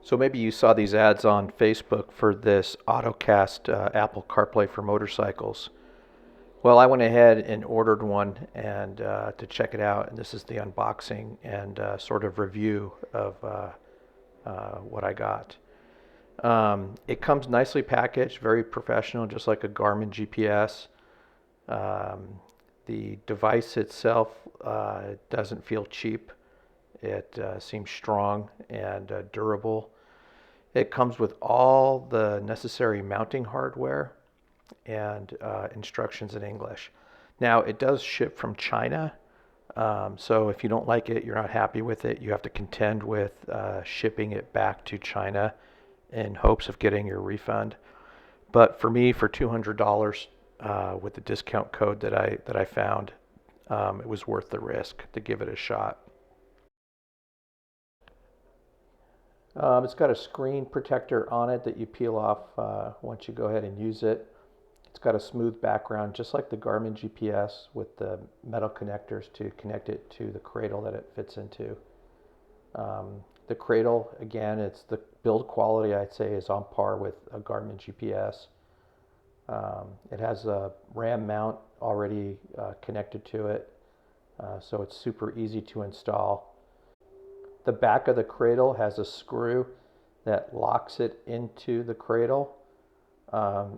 So maybe you saw these ads on Facebook for this Ottocast Apple CarPlay for motorcycles. Well, I went ahead and ordered one and to check it out, and this is the unboxing and sort of review of what I got. It comes nicely packaged, very professional, just like a Garmin GPS. The device itself doesn't feel cheap. It seems strong and durable. It comes with all the necessary mounting hardware and instructions in English. Now, it does ship from China, so if you don't like it, you're not happy with it, you have to contend with shipping it back to China in hopes of getting your refund. But for me, for $200 with the discount code that I found, it was worth the risk to give it a shot. It's got a screen protector on it that you peel off once you go ahead and use it. It's got a smooth background, just like the Garmin GPS, with the metal connectors to connect it to the cradle that it fits into. The cradle, again, it's the build quality, I'd say, is on par with a Garmin GPS. It has a RAM mount already connected to it, so it's super easy to install. The back of the cradle has a screw that locks it into the cradle.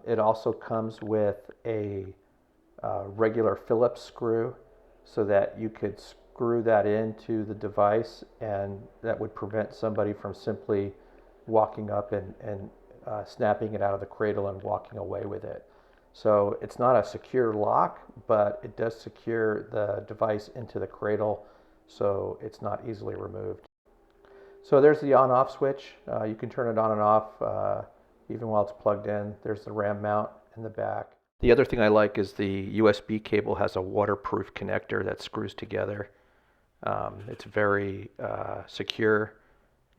It also comes with a regular Phillips screw so that you could screw that into the device, and that would prevent somebody from simply walking up and snapping it out of the cradle and walking away with it. So it's not a secure lock, but it does secure the device into the cradle so it's not easily removed. So there's the on-off switch. You can turn it on and off even while it's plugged in. There's the RAM mount in the back. The other thing I like is the USB cable has a waterproof connector that screws together. It's very secure,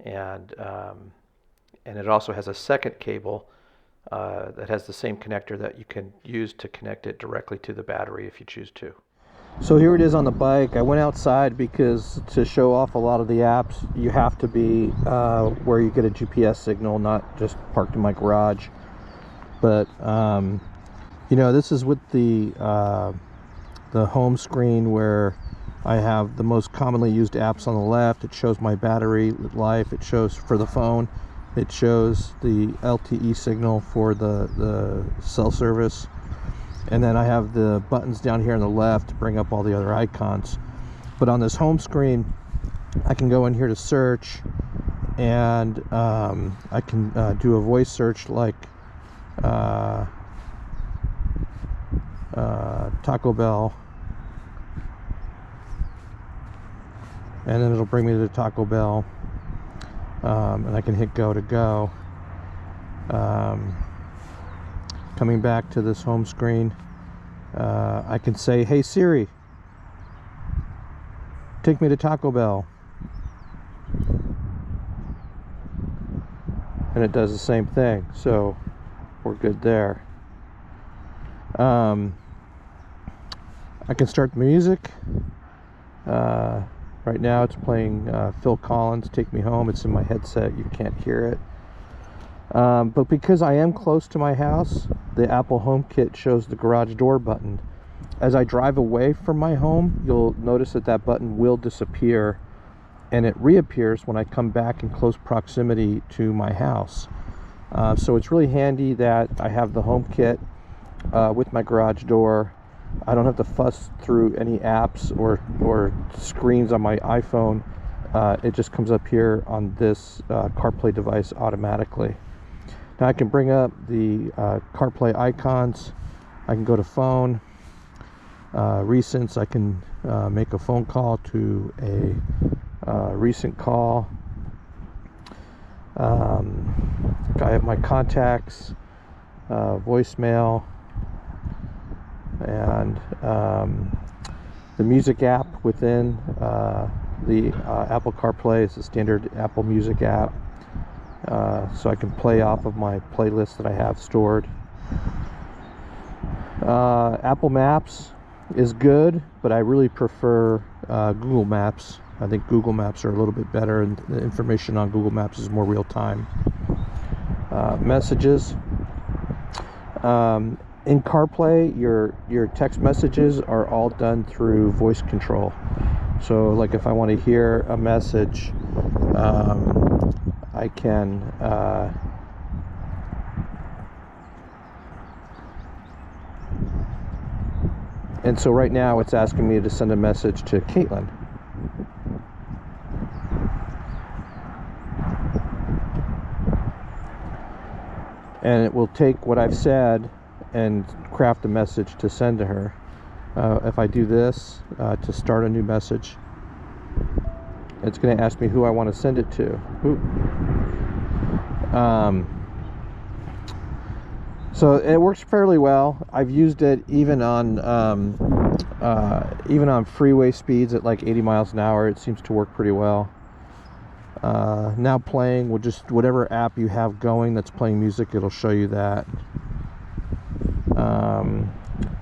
and it also has a second cable that has the same connector that you can use to connect it directly to the battery if you choose to. So here it is on the bike. I went outside because to show off a lot of the apps, you have to be where you get a GPS signal, not just parked in my garage. But you know, this is with the home screen where I have the most commonly used apps on the left. It shows my battery life. It shows for the phone. It shows the LTE signal for the cell service. And then I have the buttons down here on the left to bring up all the other icons. But on this home screen, I can go in here to search, and I can do a voice search like Taco Bell, and then it'll bring me to the Taco Bell, and I can hit go to go. Coming back to this home screen, I can say, "Hey Siri, take me to Taco Bell," and it does the same thing, so we're good there. I can start the music. Right now it's playing Phil Collins' "Take Me Home." It's in my headset, you can't hear it. But because I am close to my house, the Apple HomeKit shows the garage door button. As I drive away from my home, you'll notice that that button will disappear, and it reappears when I come back in close proximity to my house. So it's really handy that I have the HomeKit with my garage door. I don't have to fuss through any apps or screens on my iPhone. It just comes up here on this CarPlay device automatically. Now I can bring up the CarPlay icons. I can go to phone, recents. I can make a phone call to a recent call. I have my contacts, voicemail, and the music app within the Apple CarPlay is the standard Apple Music app. So I can play off of my playlist that I have stored. Apple Maps is good, but I really prefer Google Maps. I think Google Maps are a little bit better, and the information on Google Maps is more real time. Messages. In CarPlay, your text messages are all done through voice control. So like if I want to hear a message, I can and so right now it's asking me to send a message to Caitlin. And it will take what I've said and craft a message to send to her. If I do this to start a new message, it's going to ask me who I want to send it to. So it works fairly well. I've used it even on freeway speeds at like 80 miles an hour. It seems to work pretty well. Now playing with just whatever app you have going that's playing music, it'll show you that.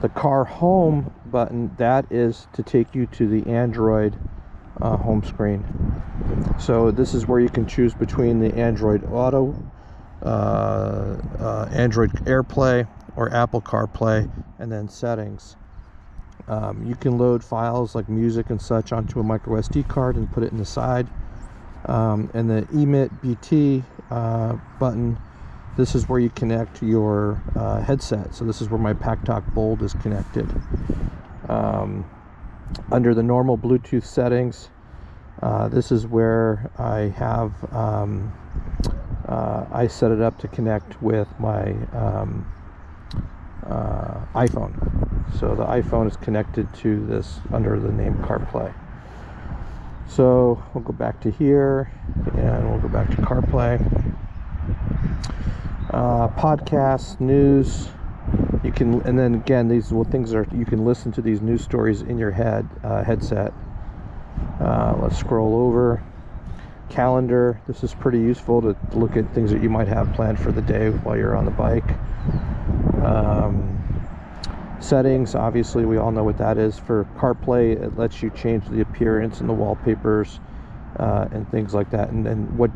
The car home button, that is to take you to the Android home screen. So this is where you can choose between the Android Auto, Android AirPlay, or Apple CarPlay, and then settings. You can load files like music and such onto a micro SD card and put it in the side. And the emit BT button, this is where you connect your headset. So this is where my PackTalk Bold is connected. Under the normal Bluetooth settings, this is where I have I set it up to connect with my iPhone. So the iPhone is connected to this under the name CarPlay. So we'll go back to here, and we'll go back to CarPlay. Podcasts, news. You can, and then again, these things are, you can listen to these news stories in your headset. Let's scroll over. Calendar. This is pretty useful to look at things that you might have planned for the day while you're on the bike. Settings, obviously we all know what that is. For CarPlay, it lets you change the appearance and the wallpapers and things like that, and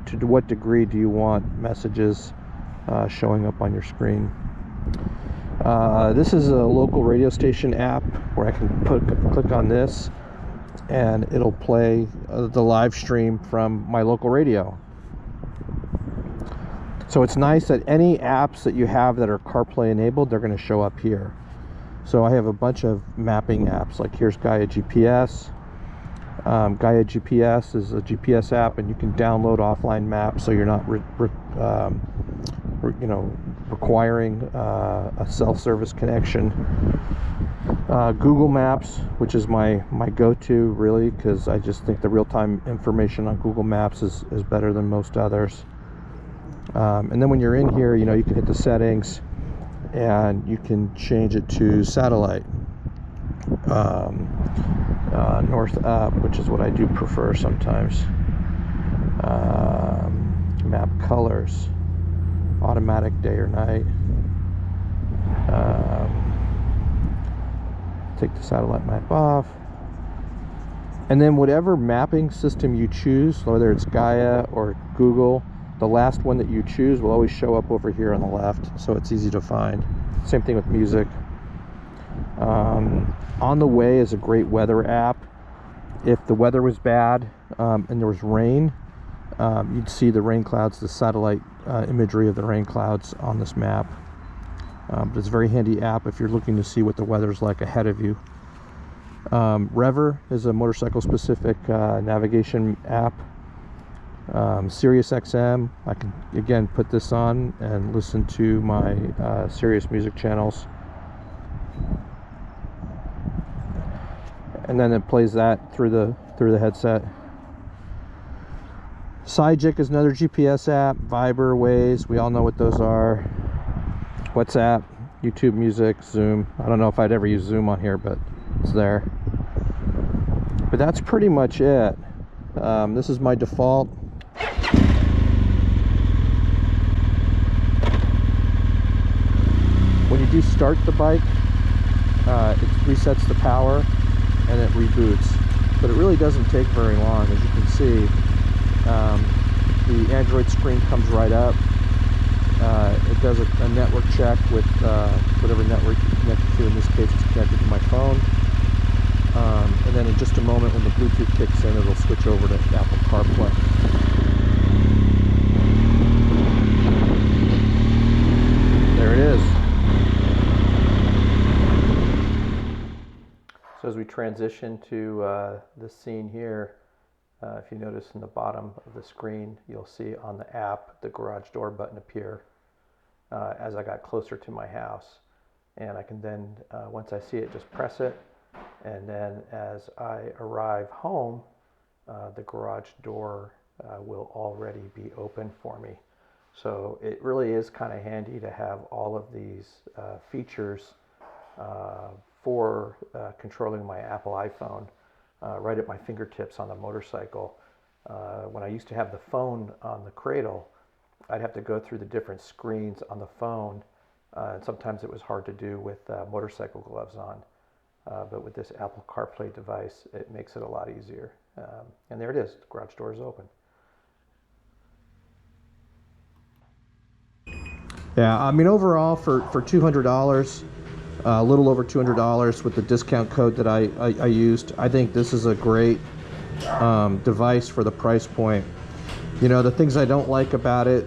to what degree do you want messages showing up on your screen. This is a local radio station app where I can click on this, and it'll play the live stream from my local radio. So it's nice that any apps that you have that are CarPlay enabled, they're going to show up here. So I have a bunch of mapping apps, like here's Gaia GPS. Gaia GPS is a GPS app, and you can download offline maps, so you're not requiring a self-service connection. Google Maps, which is my go-to really, because I just think the real-time information on Google Maps is better than most others. And then when you're in here, you can hit the settings, and you can change it to satellite, north up, which is what I do prefer sometimes. Map colors, automatic day or night. Take the satellite map off, and then whatever mapping system you choose, whether it's Gaia or Google, the last one that you choose will always show up over here on the left, so it's easy to find. Same thing with music. On the Way is a great weather app. If the weather was bad and there was rain, you'd see the rain clouds, the satellite imagery of the rain clouds on this map. But it's a very handy app if you're looking to see what the weather's like ahead of you. Rever is a motorcycle specific navigation app. Sirius XM, I can again put this on and listen to my Sirius music channels, and then it plays that through the headset. Sidekick is another GPS app. Viber, Waze, we all know what those are. WhatsApp, YouTube Music, Zoom. I don't know if I'd ever use Zoom on here, but it's there. But that's pretty much it. This is my default. When you do start the bike, it resets the power and it reboots. but it really doesn't take very long. As you can see, the Android screen comes right up. It does a network check with whatever network you're connected to. In this case, it's connected to my phone. And then in just a moment, when the Bluetooth kicks in, it'll switch over to Apple CarPlay. There it is. So as we transition to the scene here, if you notice in the bottom of the screen, you'll see on the app the garage door button appear as I got closer to my house. And I can then, once I see it, just press it. And then as I arrive home, the garage door will already be open for me. So it really is kind of handy to have all of these features for controlling my Apple iPhone right at my fingertips on the motorcycle. When I used to have the phone on the cradle, I'd have to go through the different screens on the phone, and sometimes it was hard to do with motorcycle gloves on. But with this Apple CarPlay device, it makes it a lot easier. And there it is, the garage door is open. Yeah, I mean, overall for $200, a little over $200 with the discount code that I used, I think this is a great device for the price point. You know, the things I don't like about it,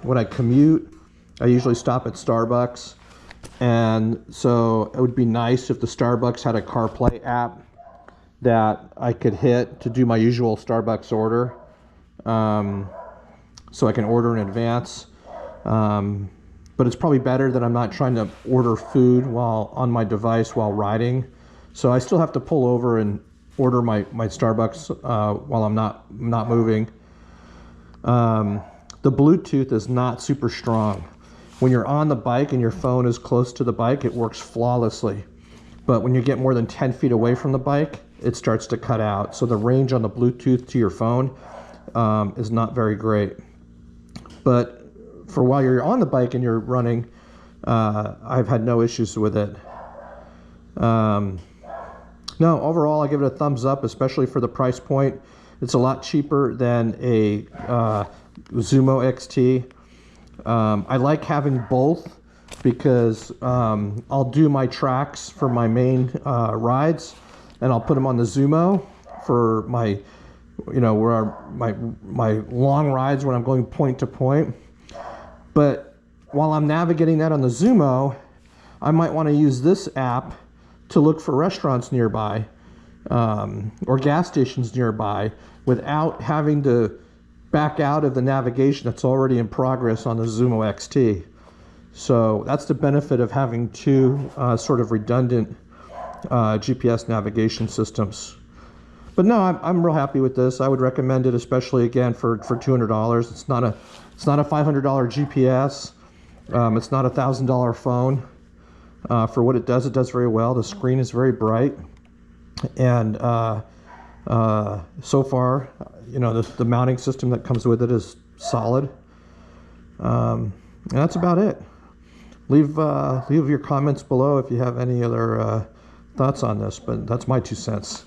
when I commute, I usually stop at Starbucks. And so it would be nice if the Starbucks had a CarPlay app that I could hit to do my usual Starbucks order, so I can order in advance. But it's probably better that I'm not trying to order food while on my device while riding. So I still have to pull over and order my Starbucks while I'm not moving. The Bluetooth is not super strong. When you're on the bike and your phone is close to the bike, it works flawlessly. But when you get more than 10 feet away from the bike, it starts to cut out. So the range on the Bluetooth to your phone is not very great. But for while you're on the bike and you're running, I've had no issues with it. No, overall, I give it a thumbs up, especially for the price point. It's a lot cheaper than a Zumo XT. I like having both because I'll do my tracks for my main rides, and I'll put them on the Zumo for my, where my long rides when I'm going point to point. But while I'm navigating that on the Zumo, I might want to use this app to look for restaurants nearby or gas stations nearby without having to back out of the navigation that's already in progress on the Zumo XT. So that's the benefit of having two sort of redundant GPS navigation systems. But no, I'm real happy with this. I would recommend it, especially again for $200. It's not a $500 GPS. It's not a $1,000 phone. For what it does very well. The screen is very bright, and so far, the mounting system that comes with it is solid. And that's about it. Leave your comments below if you have any other thoughts on this, but that's my 2 cents.